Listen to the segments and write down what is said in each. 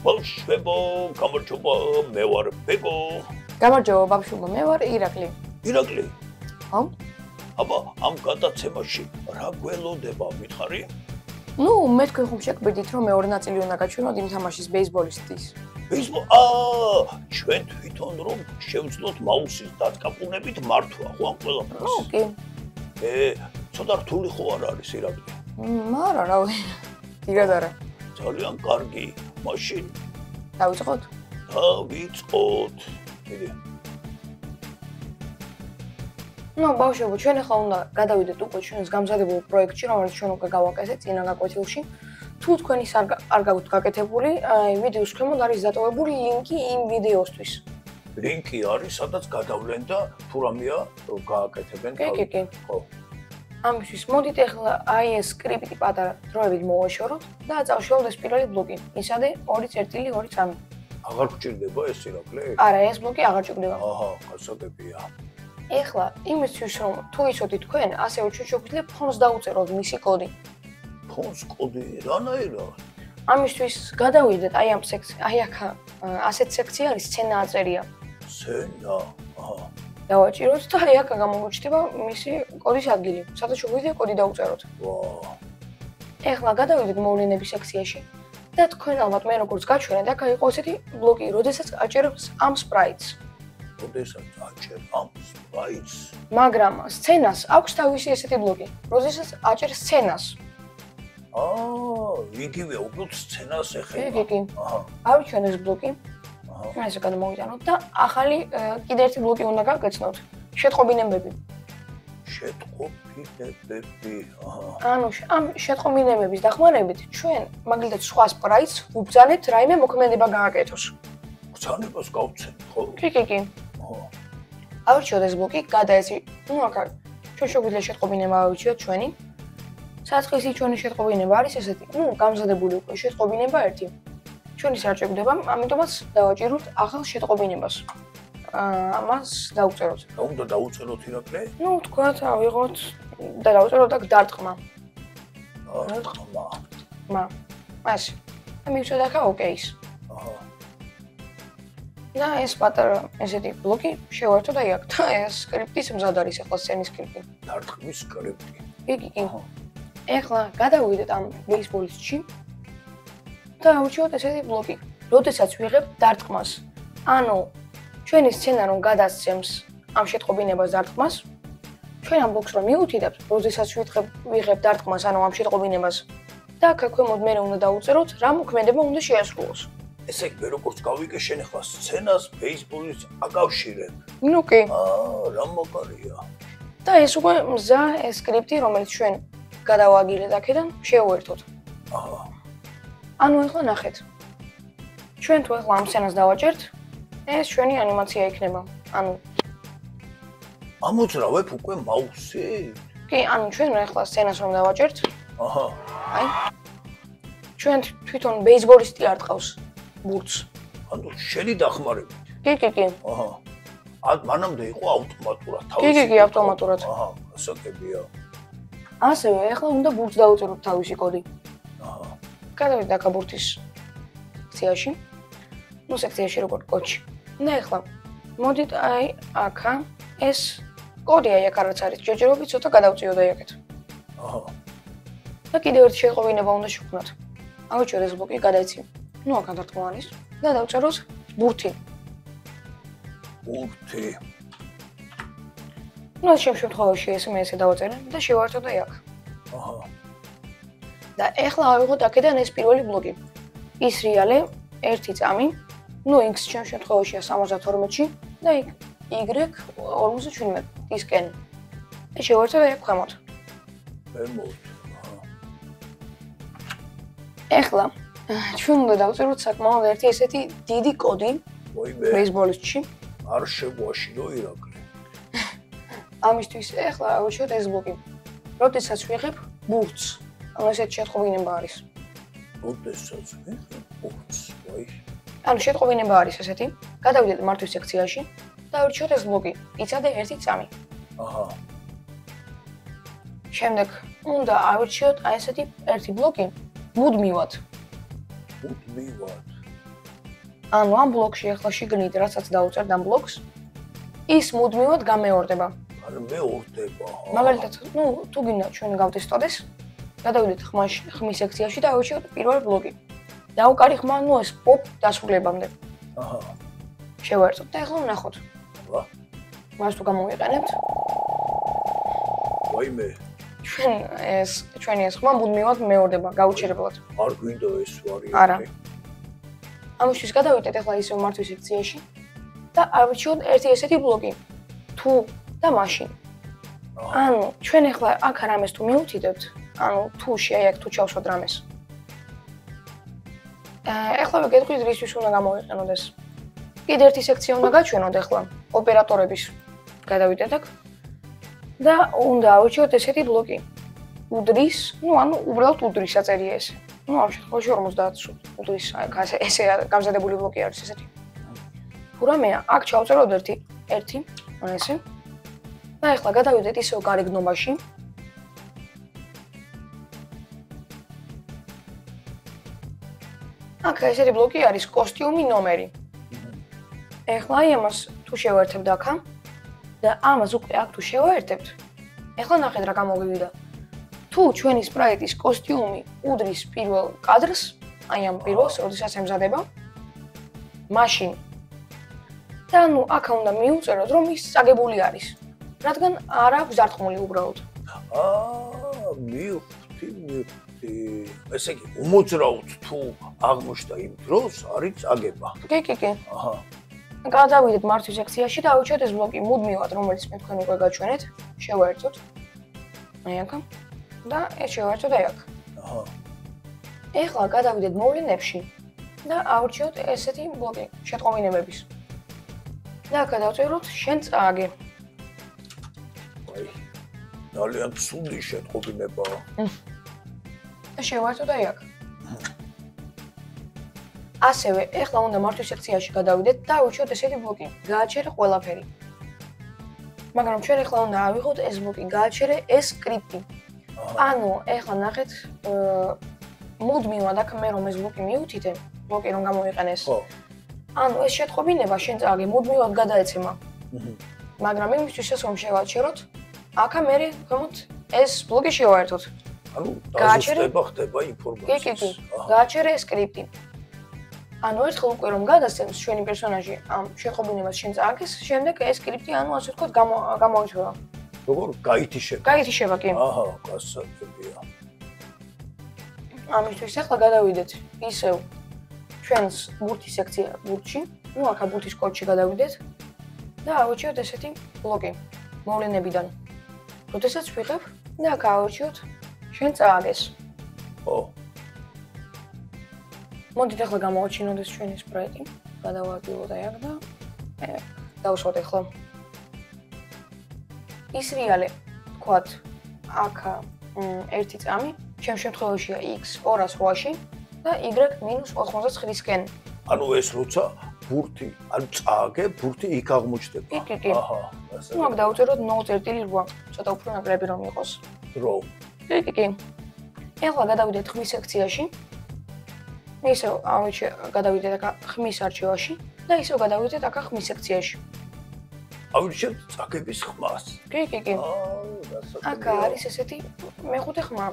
ბავშვებო, გამარჯობა, მე ვარ ბეგო. გამარჯობა ბავშვებო, მე ვარ ირაკლი. ირაკლი. ხო? აბა, ამ გადაცემაში რა გველოდება, მითხარი? ნუ, მე თქვენ ხომ შეგბედით, რომ მეორე ნაწილი უნდა გაჩვენოთ იმ თამაშის ბეისბოლისტის. ჩვენ თვითონ რომ შევძლოთ მაუსის დაწკაპუნებით მართვა, ხო ამ ყველაფერს? ნუ, კი. ცოტა რთული ხო არ არის ირაკლი? მარა, რავი. დიდად არა. ძალიან კარგი. მაშინ დავიწყოთ? დავიწყოთ. კიდე. ნუ, ბავშვებო, ჩვენ ახლა უნდა გადავიდეთ უკვე ჩვენს გამზადებულ პროექტში, რომელიც ჩვენ უკვე გავაკეთეთ წინა გაკვეთილში. თუ თქვენის არ გაქვთ გაკეთებული, ვიდეოს ქვემოთ არის დატოვებული ლინკი იმ ვიდეოსთვის. ლინკი არის, სადაც გადავლენ და თუ რამეა გააკეთებენ. კი. ხო. ამისთვის მოდით ახლა აი ეს სკრიპტი პატარა დროებით მოვაშოროთ და წავშალოთ ეს პირველი ბლოკი. ისადე 2.1.2.3. აღარ გჭირდება ეს ირაკლი? არა, ეს ბლოკი აღარ ჭირდება. აჰა, გასაგებია. ეხლა იმისთვის რომ თუ იცოდით თქვენ, ასევე ჩვენ შეგვიძლია ფონს დაუწეროთ მისი კოდი. ფონს კოდი რანაირად? ამისთვის გადავიდეთ აი ამ აი აქ ასეთ სექცია არის სცენა აწერია. სცენა. აჰა. დავაჭიროთ და აი აქ გამოგვიჩნდება მისი კოდის ადგილი. სადაც შეგვიძლია კოდი დაუწეროთ. ვა. ეხლა გადავიდეთ მოვლენების სექციაში და თქვენ ალბათ მე როგორც გაჩვენეთ, აქ იყო ესეთი ბლოკი, როდესაც აჭერებს ამ სპრაიტს. როდესაც აჭერ ამ სპრაიტს. მაგრამ სცენას აქვს თავისი ესეთი ბლოკი, როდესაც აჭერს სცენას. იგივე უბრალოდ სცენას ეხება. კი. ავიჩვენ ეს ბლოკი. ესე გადმოვიტანოთ და ახალი კიდე ერთი ბლოკი უნდა გავკეთოთ. შეტყობინებები. შეტყობინებები. ანუ ამ შეტყობინებების დახმარებით ჩვენ მაგალითად სხვა სპრაიტს ვუბრძანებთ რაიმე მოქმედება გააკეთოს. ბრძანებას გავცემთ, ხო? კი. ავირჩიოთ ეს ბლოკი, გადაეცი. ნუ აქ ჩვენ შეგვიძლია შეტყობინება ავირჩიოთ ჩვენი. საწყისი ჩვენი შეტყობინება არის ესეთი. ნუ გამზადებული უკვე შეტყობინება 1. ჩვენი არ შეგვდება, ამიტომაც დავაჭიროთ ახალ შეტყობინებას. ამას დავუწეროთ. რა უნდა დავუწეროთ ირაკლი? ნუ თქვათ, ავიღოთ და დავუწეროთ აქ დარტყმა. დარტყმა. ასე. მივცეთ აქ ოკეის. აჰა. და ეს პატარა ესეთი ბლოკი შევართო და აქ და ეს სკრიპტის მზად არის ახლა სცენის სკრიპტი. დარტყმის სკრიპტი. კი. ეხლა გადავიდეთ ამ ბეისბოლისტში და ავირჩიოთ ესეთი ბლოკი. როდესაც ვიღებ დარტყმას, ანუ ჩვენი სცენა რომ გადასცემს ამ შეტყობინებას დარტყმას, ჩვენ ამ ბლოკს რომ მივუთითებთ, როდესაც ვიღებ დარტყმას, ანუ ამ შეტყობინებას და აქ ქვემოთ მე უნდა დავუწეროთ, რა მოქმედება უნდა შეასრულოს. ესე იგი, როგორც გავიგე, შენ ახლა სცენას ბეისბოლის აკავშირებ. ნუ კი. რა მაგარია. და ეს უკვე მზა ეს სკრიპტი, რომელიც ჩვენ გადავაგილეთ აქედან, შევუერთოთ. აჰა. ანუ ახლა ნახეთ. ჩვენ თუ ახლა ამ სცენას დავაჭერთ, ეს ჩვენი ანიმაცია იქნება. ანუ ამოძრავებ უკვე მაუსი? კი, ანუ ჩვენ ახლა სცენას რომ დავაჭერთ. აჰა. აი. ჩვენ თვითონ ბეისბოლისტი არ ტყავს ბურთს. ანუ შენი დახმარებით. კი. აჰა. მანამდე იყო ავტომატურად თავისი. კი, ავტომატურად. აჰა, გასაგებია. ასევე ახლა უნდა ბურთს დავუწეროთ თავისი კოდი. აჰა. გადავიდეთ აქ ბურთის სექციაში. ნუ სექციაში როგორ კოდში. და ახლა მოდით აი აქა ეს კოდი აი აქ რაც არის ჯერჯერობით ცოტა გადავწიოთ აი აქეთ. აჰა. და კიდევ ერთი შეტყობინება უნდა შევქმნათ. ავიჩვენოთ ეს ბლოკი გადაეცი. ნუ აქ დარტყმა არის და დავწეროთ ბურთი. ბურთი. ნუ ამ შემთხვევაში მე ესე დავაწერე და შევართოთ აი აქ. აჰა. და ახლა ავიღოთ აქედან ეს პირველი ბლოკი. ის რეალე 1 წამი, ნუ x ჩემ შემთხვევაშია 72-ში და y 47 ისკენ. და შევერთოთ აი აქ ქვემოთ. ქვემოთ. ახლა ჩვენ უნდა დავწეროთ საკმაოდ ერთი ესეთი დიდი კოდი ბეისბოლისტში. არ შეგვაშინო ირაკლი. ამისთვის ახლა ავიჩვენოთ ეს ბლოკი. როდესაც ვიღებ ბურთს, ანუ ესეთი შეტყობინება არის. როდესაც ვიღებ ბურთს, ვაი. ანუ შეტყობინება არის ესეთი. გადავიდეთ მართვის სექციაში და ავირჩიოთ ეს ბლოკი. იცადე 1 წამი. აჰა. შემდეგ უნდა ავირჩიოთ აი ესეთი ერთი ბლოკი. მუდმივად. ანუ ამ ბლოკში ახლა შიგნით რასაც დავუწერთ ამ ბლოკს, ის მუდმივად გამეორდება. ანუ მეორდება. მაგალითად, თუ გინდა ჩვენ გავტესტოდეს, გადავიდეთ ხმის სექციაში და ავირჩიოთ პირველი ბლოკი. დავუკარი ხმა, ეს პოპ დასრულებამდე. აჰა. შევაერთოთ და ახლა ვნახოთ. ვა. მას თუ გამოვიყენებთ, ვაიმე, ჩვენი ეს ხმა მუდმივად მეორდება, გაუჩერებლად. არ გვინდა ეს ვარიანტი. არა. ამისთვის გადავიდეთ ახლა ისევ მართვის სექციაში და ავირჩიოთ ერთი ესეთი ბლოკი. თუ და მაშინ. ანუ ჩვენ ახლა აქ რამეს თუ მიუთითებთ, ანუ თუ შეაიარეთ თუ ჩავსვათ რამეს. ახლა ვიგეთქვით რისთვის უნდა გამოვიყენოდეს. კიდე ერთი სექცია უნდა გაჩვენოთ ახლა ოპერატორების. გადავიდეთ აქ და უნდა ავირჩიოთ ესეთი ბლოკი. უდრის, ანუ უბრალოდ უდრის აწერია ეს. ამ შემთხვევაში 50 უდრის, ესე გამზადებული ბლოკი არის ესეთი. თუ რამეა, აქ ჩავწეროთ ერთი, ესე. და ახლა გადავიდეთ ისევ გარეგნობაში. აქ ესეთი ბლოკი არის კოსტიუმი ნომერი. ახლა ამას თუ შევერთებთ აქა და ამას უკვე აქ თუ შევერთებთ, ახლა ნახეთ რა გამოვიდა. თუ ჩვენი სპრაიტის კოსტიუმი უდრის პირველ კადრს, აი ამ პირველს, როდესაც ემზადება, მაშინ და აქ უნდა მიუწეროთ, რომ ის წაგებული არის. რადგან არ აქვს დარტყმული უბრალოდ. მივხვდი. ესე იგი, უმოძრაოდ თუ აღმოჩნდა იმ დროს არის წაგება. კი. აჰა. გადავიდეთ მართვის სექციაში და ავირჩიოთ ეს ბლოკი მუდმივად, რომელიც მე თქვენ უკვე გაჩვენეთ, შევაერთოთ. აი აქ და ეს შევაერთოთ აი აქ. აჰა. ახლა გადავიდეთ მოვლენებში და ავირჩიოთ ესეთი ბლოკი შეტყობინებების. და გადავწეროთ შენ წააგე. ძალიან ცუდი შეტყობინებაა. და შევაერთოთ აი აქ. ასევე ახლა უნდა მართვის სექციაში გადავიდეთ და ავირჩიოთ ესეთი ბლოკი. გააჩერე ყველაფერი. მაგრამ ჩვენ ახლა უნდა ავიღოთ ეს ბლოკი, გააჩერე ეს სკრიპტი. ანუ ახლა ნახეთ, მუდმივად აქ მე რომ ეს ბლოკი მიუთითე, ბლოკი რომ გამოვიყენეს. ხო. ანუ ეს შეტყობინება შენ წააგე მუდმივად გადაეცემა. მაგრამ იმისთვის ეს რომ შევაჩეროთ, აქა მე ქვემოთ ეს ბლოკი შევაერთოთ. ანუ დაზუსტება ხდება ინფორმაციის. კი. გააჩერე ეს სკრიპტი. ანუ ერთხელ უკვე რომ გადასცემს ჩვენი პერსონაჟი ამ შეტყობინებას შენ წააგეს, შემდეგ ეს სკრიპტი ანუ ასე ვთქვათ გამოიწვევა. როგორ გაითიშება? გაითიშება კი. აჰა, გასაგებია. ამისთვის ახლა გადავიდეთ ისევ ჩვენს ბურთის სექცია ბურთში, აქ ბურთის კოდში გადავიდეთ და ავირჩიოთ ესეთი ბლოკი მოვლენებიდან. როდესაც ვიღებ და აქ ავირჩიოთ შენ წააგეს. ხო. მოდით ახლა გამოვაჩინოთ ეს ჩვენი სპრაიტი. გადავადგილოთ აი აქ და დავუსვათ ახლა. ის რეალე, ვთქვათ, აქ ერთი წამი, ჩემ შემთხვევაშია x 208-ში და y -99-სკენ. ანუ ეს როცა ბურთი, ანუ წააგე, ბურთი იქ აღმოჩნდება. კი. აჰა, ასე. აქ დავწეროთ 0.8, ცოტა უფრო ნაკლები რომ იყოს. დრო. კი. ახლა გადავიდეთ ხმის სექციაში. ისევ გადავიდეთ აქ ხმის არჩევაში და ისევ გადავიდეთ აქ ხმის სექციაში. ავირჩიოთ წაგების ხმას. კი. გასაგებია. აქ არის ესეთი მეხუთე ხმა.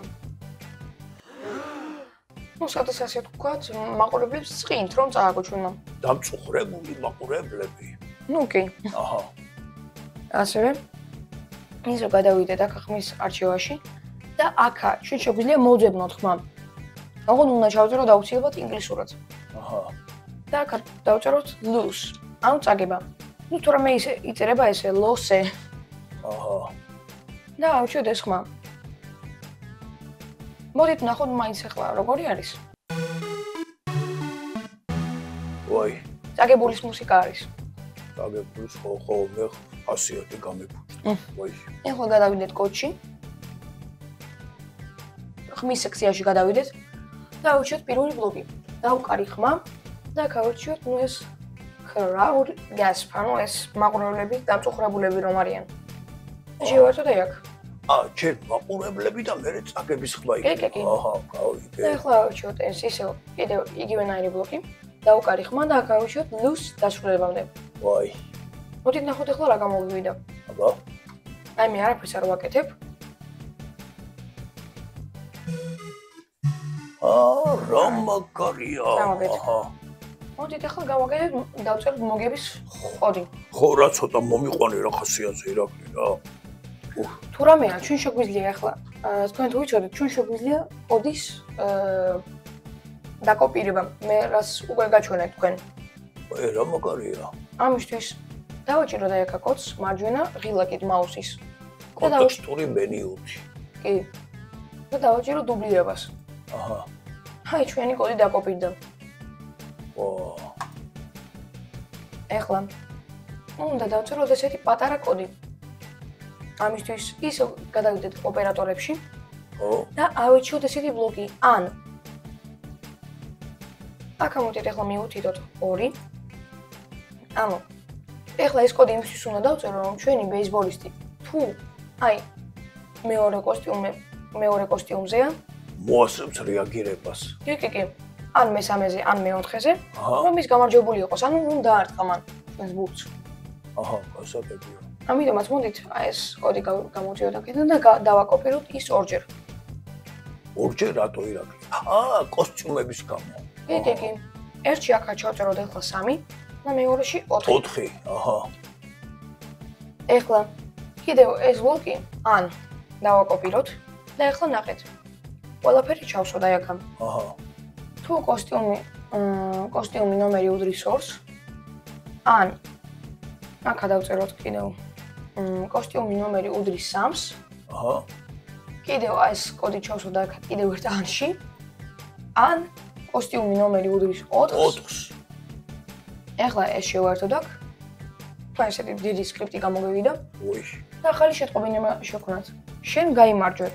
სადაც ასე ვთქვათ, მაყურებლებს წყინთ რომ წააგო ჩვენო. დამწუხრებული მაყურებლები. კი. აჰა. ასევე ისევ გადავიდეთ აქ ხმის არჩევაში და აქ ჩვენ შეგვიძლია მოვძებნოთ ხმა. ოღონდ უნდა ჩავწეროთ აუცილებლად ინგლისურად. აჰა. და აქ დავწეროთ lose, ანუ წაგება. თუ რამე ისე იწერება ესე lose. აჰა. და ავირჩიოთ ეს ხმა. მოდით ნახოთ მაინც ახლა როგორი არის. ვაი. წაგებულის მუსიკა არის. წაგებულის ხო მე 100 გამიფუჭდა. ვაი. ახლა გადავიდეთ კოდში. ხმის სექციაში გადავიდეთ და ავირჩიოთ პირველი ბლოკი. დავუკარი ხმა და გავირჩიოთ ეს crowd gasp, ანუ ეს მაყურებლები დამწუხრებულები რომ არიან. შევაერთოთ აი აქ. ჩემ მაყურებლები და მე წაგების ხმა იქნება. კი. აჰა, გავიგე. და ახლა ავირჩიოთ ეს ისევ კიდევ იგივენაირი ბლოკი. დავუკარი ხმა და გავიშვიოთ ლუს დასრულებამდე. ვაი. მოდით ნახოთ ახლა რა გამოვივიდა. აბა. აი მე არაფერს არ ვაკეთებ. რა მაგარია. აჰა. მოდით ახლა გავაკეთებ დავწეროთ მოგების ყოდი. ხო, რა ცოტა მომიყვანე რა ხასიათზე ირაკლი რა. თუ რამეა, ჩვენ შეგვიძლია ახლა თქვენ თუ ვიცოდეთ, ჩვენ შეგვიძლია ყოდის დაკოპირება. მე რას უკვე გაჩვენეთ თქვენ. რა მაგარია. ამისთვის დავაჭირო და ეკა კოდს მარჯვენა ღილაკით მაუსის. კონტექსტური მენიუთი. კი. და დავაჭირო დუბლირებას. აჰა. აი ჩვენი კოდი დაკოპირდა. ეხლა უნდა დავწეროთ ესეთი პატარა კოდი. ამისთვის ისე გადავიდეთ ოპერატორებში. ხო. და ავირჩიოთ ესეთი ბლოკი ან. აქ ამოდით ახლა მივუთითოთ 2. ანუ ეხლა ეს კოდი იმისთვის უნდა დავწერო, რომ ჩვენი ბეისბოლისტი თუ აი მეორე კოსტიუმზეა, მოასწრებს რეაგირებას. კი. ან მესამეზე, ან მეოთხეზე, რომ ის გამარჯვებული იყოს, ანუ რომ დაარტყა მან ჩვენს ბურთს. აჰა, გასაგებია. ამიტომაც მოდით აი ეს კოდი გამოვიოთ აქედან და დავაკოპიროთ ის ორჯერ. ორჯერ რატო ირაკლი? კოსტიუმების გამო. კი. ერთში აქ ჩავწეროთ ახლა 3 და მეორეში 4. 4, აჰა. ეხლა კიდევ ეს ბლოკი ან დავაკოპიროთ და ეხლა ნახეთ. ყველაფერი ჩავსვათ აი აქ. აჰა. თუ კოსტიუმი ნომერი უდრის 2-ს, ან აქ დავწეროთ კიდევ კოსტიუმი ნომერი უდრის 3-ს. აჰა. კიდევ ეს კოდი ჩავსვათ აქ კიდევ ერთ ანში. ან კოსტიუმი ნომერი უდრის 4-ს. ეხლა ეს შევერთოთ აქ. თქვენ ესეთი დიდი სკრიპტი გამოგივიდა. ოი. და ახალი შეტყობინება შევქონათ. შენ გაიმარჯვე.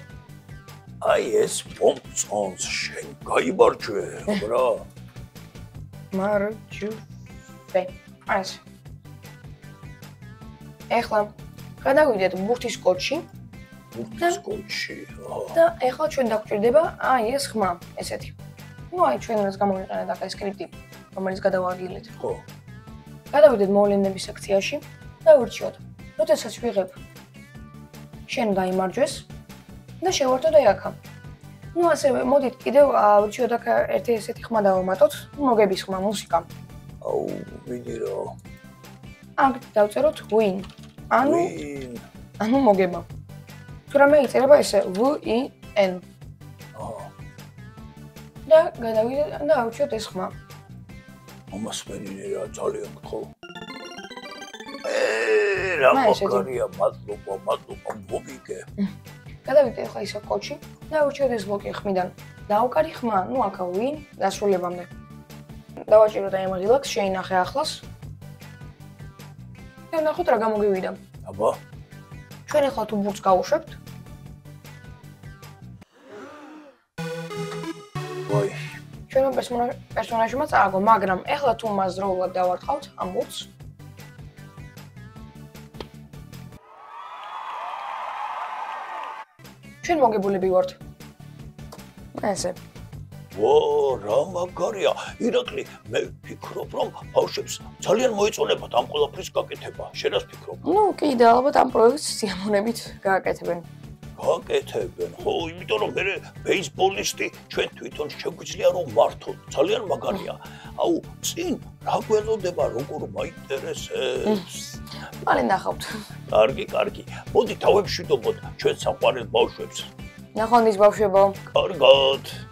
აი ეს პომწონს შენ გაიმარჯვე, რა. მარჯვე. აი. ეხლა გადავიდეთ ბურთის კოდში. ბურთის კოდში. და ეხლა ჩვენ დაგვჭირდება აი ეს ხმა, ესეთი. ნუ აი ჩვენ რაც გამოვიყენეთ აქ ეს სკრიპტი, რომელიც გადავაგილეთ. ხო. გადავიდეთ მოვლენების სექციაში და ვირჩიოთ. როდესაც ვიღებ შენ გაიმარჯვეს და შევართოთ აი აქ. ნუ ასევე მოდით კიდევ ვირჩიოთ აქ ერთი ესეთი ხმა დავამატოთ, მოგების ხმა, მუსიკა. აუ, ვიდი რა. აქ დავწეროთ win. ანუ მოგება. თუ რამე იწერება ესე win. და გადავიდეთ და ავირჩიოთ ეს ხმა. მომასმენინე რა ძალიან გთხოვ. რა მაგარია, მადლობა, მოვიგე. გადავიდეთ ახლა ისე კოდში და ავირჩიოთ ეს ბლოკი ხმიდან. დავუკარი ხმა, ნუ აქ win დასრულებამდე. დავაჭიროთ აი ამ ღილაკს, შეინახე ახლას. და ნახოთ რა გამოგივიდა. აბა. ჩვენ ახლა თუ ბურთს გავუშვებთ. ვაი. ჩვენმა პერსონაჟმა წააგო, მაგრამ ახლა თუ მას დროულად დავარტყავთ ამ ბურთს. ჩვენ მოგებულები ვართ. ესე. რა მაგარია. ირაკლი, მე ვფიქრობ, რომ ბავშვებს ძალიან მოეწონებათ ამ ყველაფრის გაკეთება. შენ რას ფიქრობ? ნუ კიდე ალბათ ამ პროექტს სიამოვნებით გააკეთებენ. გაკეთებენ, ხო, იმიტომ რომ მე ბეისბოლისტი ჩვენ თვითონ შეგვიძლია რომ მართოთ. ძალიან მაგარია. აუ, წინ რა გველოდება, როგორ მაინტერესებს. მალე ნახავთ. კარგი. მოდი თავებში დავებშვიდობოთ ჩვენ საყვარელ ბავშვებს. ნახვამდის ბავშვებო. კარგად.